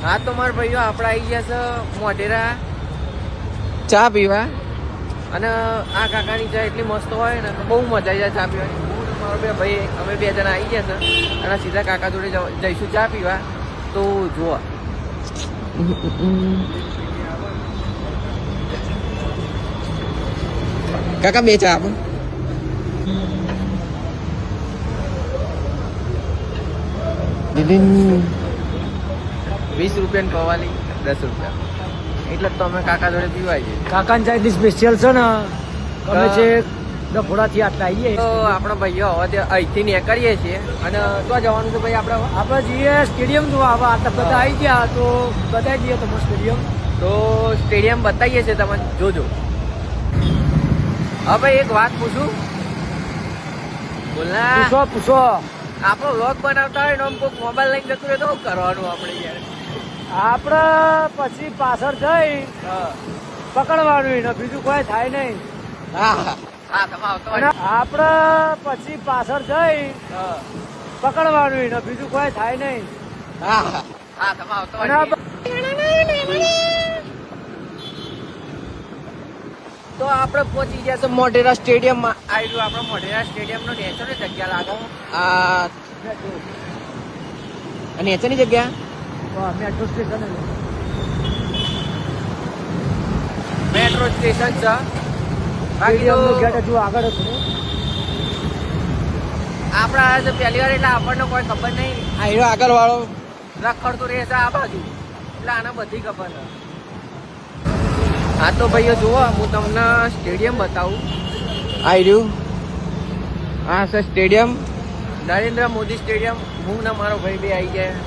હા તો મારા ભાઈઓ આપણે આવી ગયા છે મોઢેરા ચા પીવા અને આ કાકાની ચા એટલી મસ્ત હોય ને બહુ મજા આવી જાય ચા પીવાની. હું મારો બે ભાઈ અમે 2 જણા આવી ગયા છે અને સીધા કાકા જોડે જઈશું ચા પીવા. તો જુઓ કાકા 2 ચા આપો. 20 રૂપિયાની પવાલી 10 રૂપિયા એટલે તો અમે કાકા જોડે પીવાય છે. કાકાની ચાય સ્પેશિયલ છે ને અમે છે ડફોડાથી આટલા આવીએ તો આપણા ભાઈઓ હવે અહીંથી નીકળીએ છીએ અને તો જવાનું છે ભાઈ આપણે જઈએ સ્ટેડિયમ જોવા. હવે આટલા બધા આવી ગયા તો બતાવી દઈએ તમે સ્ટેડિયમ. તો સ્ટેડિયમ બતાવીએ છીએ, તમે જોજો. હવે ભાઈ એક વાત પૂછું. બોલના પૂછો. આપણો વ્લોગ બનાવતા હોય ને આમ કોઈક મોબાઈલ લઈને જતું રહે તો શું કરવાનું આપણે યાર? આપણે પછી પાછળ જઈ પકડવાનું ને બીજું કોઈ થાય નહીં. હા તમે આવતો આપણે પછી પાછળ જઈ પકડવાનું ને બીજું કોઈ થાય નહીં. હા તમે આવતો તો આપણે પહોંચી ગયા છે મોઢેરા સ્ટેડિયમમાં. આવ્યું આપણે મોઢેરા સ્ટેડિયમનો નેચરની જગ્યા લાગો. આ નેચરની જગ્યા મેટ્રો સ્ટેશન છે. બાકી તો ગેટ હજુ આગળ હતું. આપણે આવ્યા છે પહેલી વાર એટલે આપણને કોઈ ખબર નહીં. આવ્યો આગળ વાળો રખડતો રહેશે આ બાજુ એટલે આને બધી ખબર છે. હા તો ભાઈઓ જુઓ હું તમને સ્ટેડિયમ બતાવું. આવ્યું હા sir stadium Narendra Modi stadium. હું ને મારો ભાઈ બે આવી ગયા.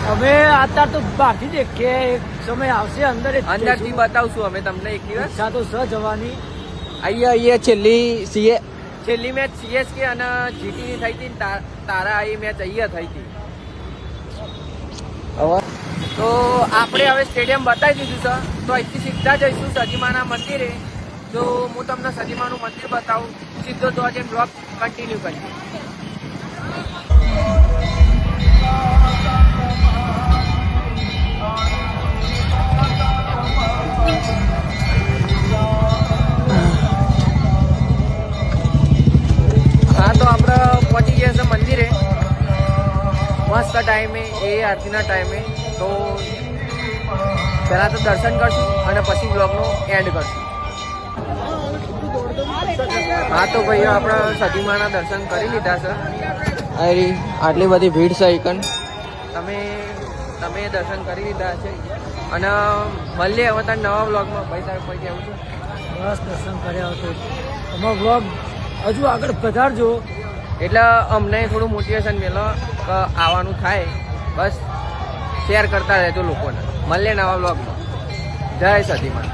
હવે અત્યારે તો બહારથી દેખીએ, એક સમય આવશે અંદરથી બતાવશું અમે તમને એક દિવસ. ઈચ્છા તો સ જવાની. અહીંયા છેલ્લી મેચ CSK અને GT ની થઈ હતી. તારા એ મેચ અહીંયા થઈ હતી. તો આપણે હવે સ્ટેડિયમ બતાવી દીધું છે. તો અહીંથી સીધા જઈશું સજીમાના મંદિરે. તો હું તમને સજીમાનું મંદિર બતાવું. સીધો તો આજે બ્લોગ કન્ટિન્યુ કરીએ. હા તો આપણે પહોંચી ગયા છે મંદિરે મસ્ત ટાઈમે, એ આરતીના ટાઈમે. તો પહેલાં તો દર્શન કરશું અને પછી બ્લોગનો એન્ડ કરશું. હા તો ભાઈઓ આપણે સતીમાના દર્શન કરી લીધા છે. અરે આટલી બધી ભીડ છે એકન. તમે દર્શન કરી લીધા છે અને મળીએ હવે તાર નવા બ્લોગમાં. ભાઈ તારે કોઈ કહેવું છે? બસ દર્શન કર્યા હતો. અમારો બ્લોગ હજુ આગળ વધારજો એટલે અમને થોડું મોટિવેશન મળે કે આવવાનું થાય. બસ શેર કરતા રહેજો લોકોને. મળીએ નવા બ્લોગમાં. જય સતીમાં.